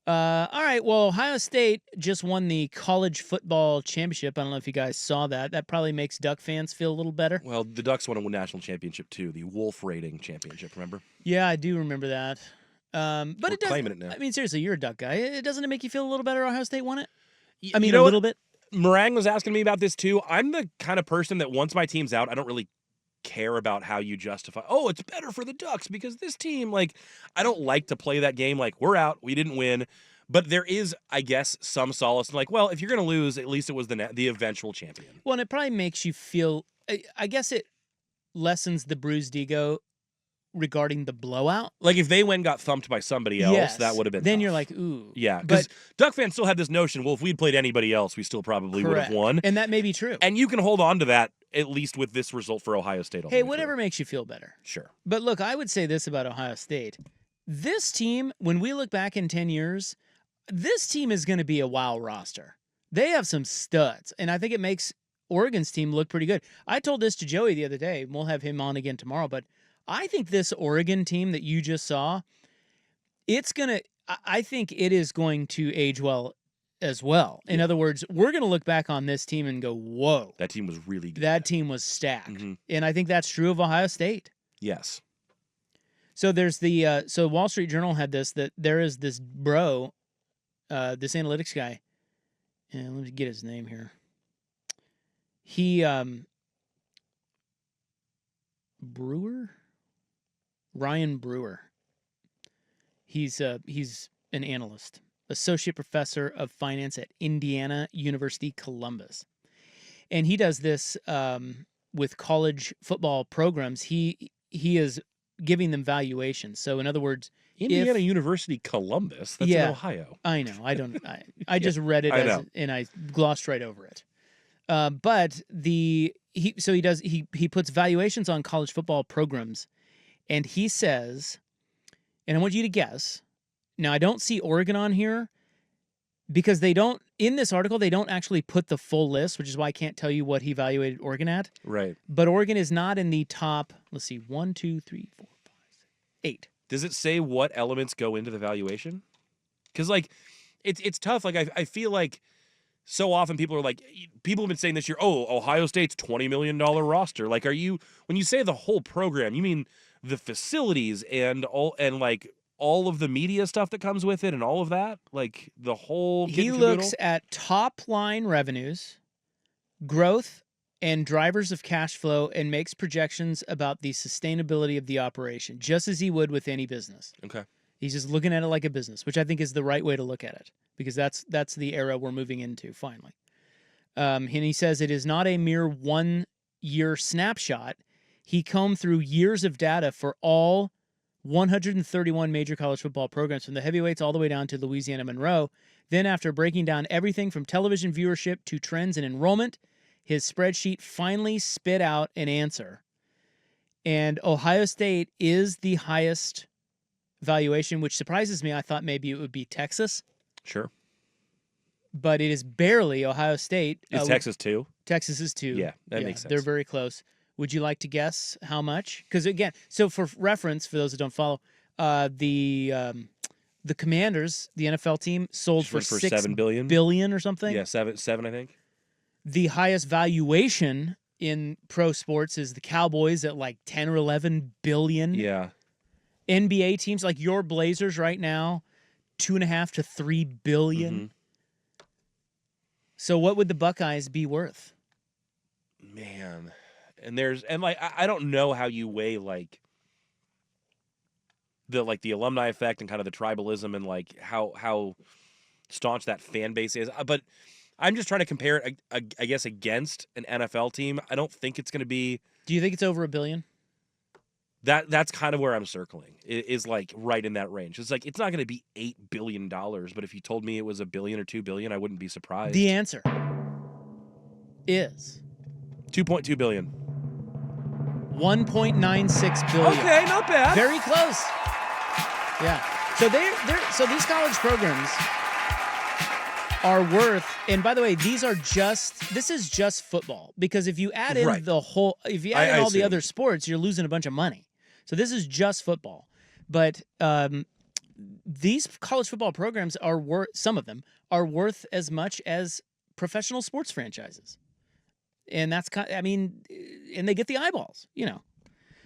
All right, well, Ohio State just won the college football championship. I don't know if you guys saw that. That probably makes Duck fans feel a little better. Well, the Ducks won a national championship, too, the Wolf Rating Championship, remember? Yeah, I do remember that. But We're it doesn't. claiming it now. I mean, seriously, you're a Duck guy. It doesn't make you feel a little better Ohio State won it? I mean, a little bit. Meringue was asking me about this, too. I'm the kind of person that once my team's out, I don't really care about how you justify, oh, it's better for the Ducks because this team, like, I don't like to play that game like, we're out, we didn't win. But there is, I guess, some solace in like, well, if you're going to lose, at least it was the eventual champion. Well, and it probably makes you feel, I guess it lessens the bruised ego regarding the blowout. Like, if they went and got thumped by somebody else, Yes. that would have been Then tough. you're like, ooh. Yeah, because Duck fans still had this notion, well, if we'd played anybody else, we still probably would have won. And that may be true. And you can hold on to that, at least with this result for Ohio State. Hey, whatever makes you feel better. Sure. But look, I would say this about Ohio State. This team, when we look back in 10 years, this team is going to be a wow roster. They have some studs, and I think it makes Oregon's team look pretty good. I told this to Joey the other day, and we'll have him on again tomorrow, but I think this Oregon team that you just saw, I think it is going to age well as well. In other words, we're going to look back on this team and go, whoa. That team was really good. That team was stacked. Mm-hmm. And I think that's true of Ohio State. Yes. So there's the so Wall Street Journal had this, that there is this bro, this analytics guy, and let me get his name here. He Ryan Brewer. He's an analyst, associate professor of finance at Indiana University Columbus, and he does this with college football programs. He is giving them valuations. So in other words, Indiana University Columbus, that's in Ohio. I know. I just read it and I glossed right over it. But he puts valuations on college football programs, and he says, and I want you to guess. Now, I don't see Oregon on here because in this article, they don't actually put the full list, which is why I can't tell you what he evaluated Oregon at. Right. But Oregon is not in the top, let's see, 1, 2, 3, 4, 5, 6, 8. Does it say what elements go into the valuation? Because, like, it's tough. Like, I feel like so often people have been saying this year, oh, Ohio State's $20 million roster. Like, when you say the whole program, you mean the facilities and all of the media stuff that comes with it and all of that? Like, the whole He looks at top line revenues, growth, and drivers of cash flow, and makes projections about the sustainability of the operation, just as he would with any business. Okay. He's just looking at it like a business, which I think is the right way to look at it, because that's the era we're moving into, finally. And he says it is not a mere 1 year snapshot. He combed through years of data for all 131 major college football programs, from the heavyweights all the way down to Louisiana Monroe. Then, after breaking down everything from television viewership to trends in enrollment, his spreadsheet finally spit out an answer. And Ohio State is the highest valuation, which surprises me. I thought maybe it would be Texas. Sure. But it is barely Ohio State. Is Texas 2? Texas is 2. Yeah, that makes sense. They're very close. Would you like to guess how much? Because again, so for reference, for those that don't follow, the Commanders, the NFL team, sold for $6 billion or something. Yeah, seven, I think. The highest valuation in pro sports is the Cowboys at like 10 or 11 billion. Yeah. NBA teams like your Blazers right now, 2.5 to 3 billion. Mm-hmm. So what would the Buckeyes be worth? Man. And I don't know how you weigh like the alumni effect and kind of the tribalism and like how staunch that fan base is. But I'm just trying to compare it, I guess, against an NFL team. I don't think it's going to be. Do you think it's over $1 billion? That's kind of where I'm circling. Is like right in that range. It's like it's not going to be $8 billion, but if you told me it was $1 billion or $2 billion, I wouldn't be surprised. The answer is $2.2 billion. $1.96 billion. Okay, not bad. Very close. Yeah. So these college programs are worth, and by the way, this is just football, because if you add in all the other sports, you're losing a bunch of money. So this is just football. But these college football programs are worth, some of them are worth as much as professional sports franchises. And that's and they get the eyeballs,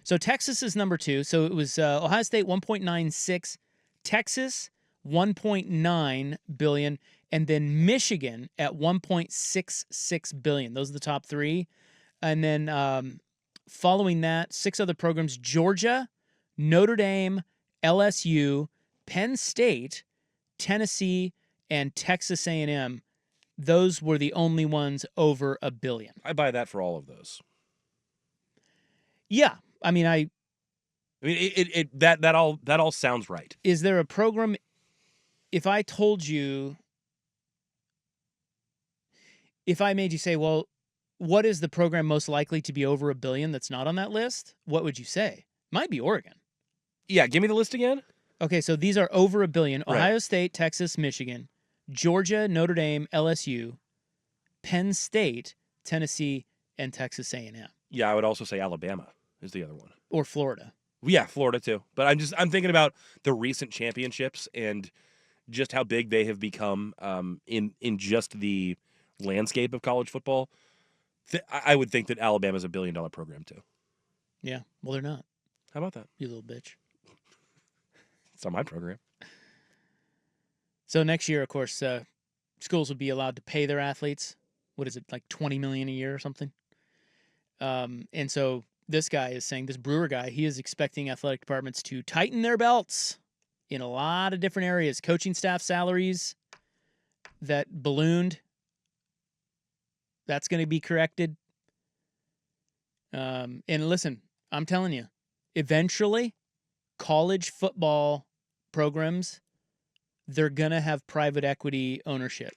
So Texas is number 2. So it was Ohio State 1.96, Texas 1.9 billion, and then Michigan at 1.66 billion. Those are the top 3. And then following that, 6 other programs: Georgia, Notre Dame, LSU, Penn State, Tennessee, and Texas A&M. Those were the only ones over $1 billion. I buy that for all of those. Yeah, that all sounds right. Is there a program? If I told you, if I made you say, well, what is the program most likely to be over $1 billion that's not on that list? What would you say? Might be Oregon. Yeah, give me the list again. Okay, so these are over $1 billion: Right. Ohio State, Texas, Michigan, Georgia, Notre Dame, LSU, Penn State, Tennessee, and Texas A&M. Yeah, I would also say Alabama is the other one. Or Florida. Yeah, Florida too. But I'm thinking about the recent championships and just how big they have become in just the landscape of college football. I would think that Alabama's $1 billion program too. Yeah, well, they're not. How about that? You little bitch. It's on my program. So next year, of course, schools will be allowed to pay their athletes. What is it, like $20 million a year or something? And so this guy is saying, this Brewer guy, he is expecting athletic departments to tighten their belts in a lot of different areas. Coaching staff salaries that ballooned, that's going to be corrected. And listen, I'm telling you, eventually, college football programs, they're going to have private equity ownership.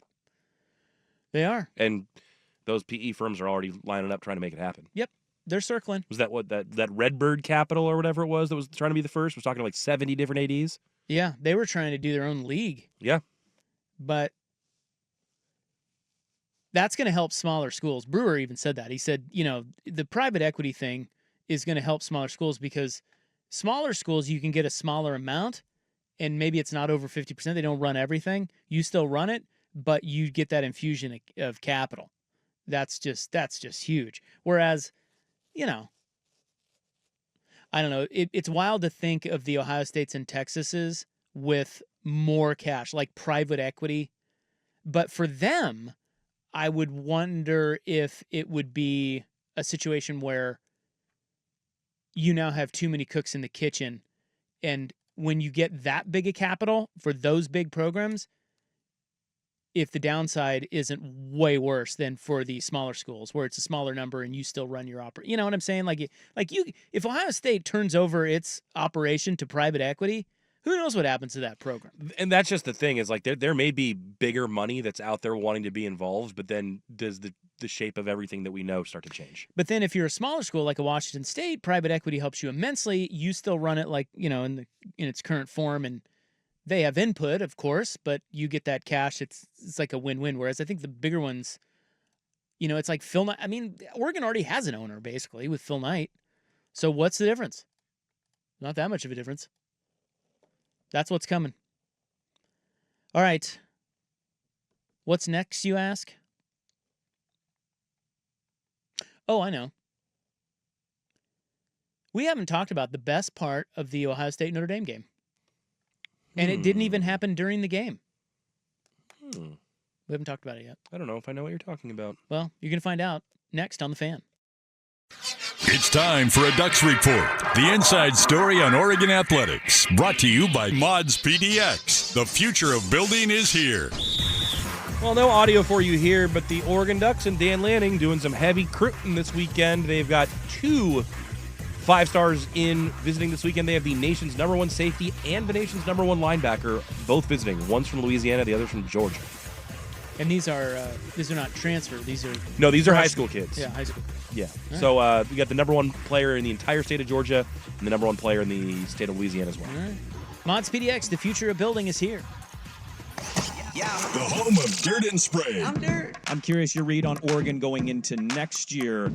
They are. And those PE firms are already lining up trying to make it happen. Yep. They're circling. Was that what that Redbird Capital or whatever it was that was trying to be the first? Was talking to like 70 different ADs? Yeah, they were trying to do their own league. Yeah. But that's going to help smaller schools. Brewer even said that. He said, the private equity thing is going to help smaller schools because smaller schools, you can get a smaller amount, and maybe it's not over 50%. They don't run everything. You still run it, but you get that infusion of capital. That's just huge. Whereas, I don't know. It's wild to think of the Ohio States and Texases with more cash, like private equity. But for them, I would wonder if it would be a situation where you now have too many cooks in the kitchen. And when you get that big a capital for those big programs, if the downside isn't way worse than for the smaller schools where it's a smaller number and you still run your operation. You know what I'm saying? If Ohio State turns over its operation to private equity, who knows what happens to that program? And that's just the thing is like there may be bigger money that's out there wanting to be involved, but then does the shape of everything that we know start to change? But then if you're a smaller school like a Washington State, private equity helps you immensely. You still run it like, in its current form, and they have input, of course, but you get that cash. It's like a win-win. Whereas I think the bigger ones, it's like Phil Knight. I mean, Oregon already has an owner basically with Phil Knight. So what's the difference? Not that much of a difference. That's what's coming. All right. What's next, you ask? Oh, I know. We haven't talked about the best part of the Ohio State-Notre Dame game. And it didn't even happen during the game. We haven't talked about it yet. I don't know if I know what you're talking about. Well, you're going to find out next on The Fan. It's time for a Ducks Report, the inside story on Oregon athletics. Brought to you by Mods PDX. The future of building is here. Well, no audio for you here, but the Oregon Ducks and Dan Lanning doing some heavy recruiting this weekend. They've got 2 5-stars in visiting this weekend. They have the nation's #1 safety and the nation's #1 linebacker both visiting. One's from Louisiana, the other's from Georgia. And these are not transfer. These are high school kids. Yeah, high school. Yeah. Right. So we got the #1 player in the entire state of Georgia and the #1 player in the state of Louisiana as well. All right. Mods PDX, the future of building is here. Yeah. The home of dirt and spray. I'm curious your read on Oregon going into next year.